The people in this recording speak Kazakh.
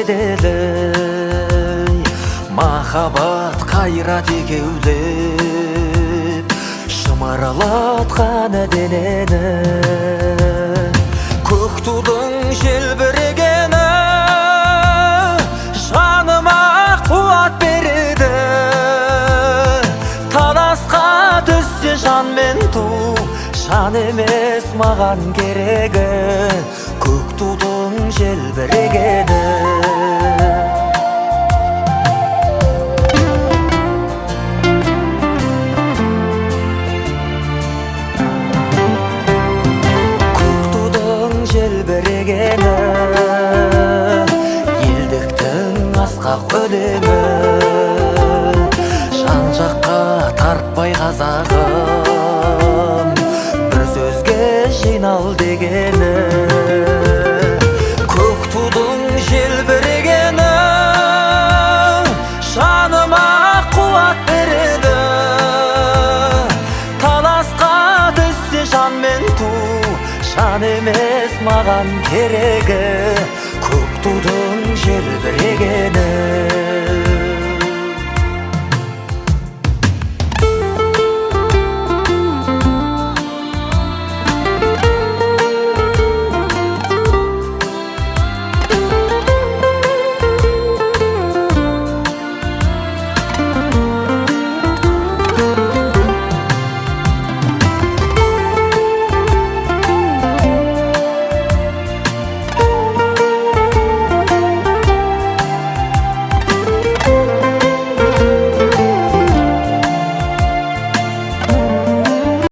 еделей, махаббат қайрат екеулеп шымырлатқан денені. Көк тудың желбірегені жаныма қуат береді. Таласқа түссе жан мен ту, жан емес маған керегі. Көк тудың желбірегені. Желбірегені елдіктің асқақ өлеңі, жан жаққа тартпай қазағым, бір сөзге жинал дегені. Көк тудың желбірегені жаныма қуат береді. Таласқа түссе жан мен ту, жан емес маған керегі. Көк тудың желбірегені.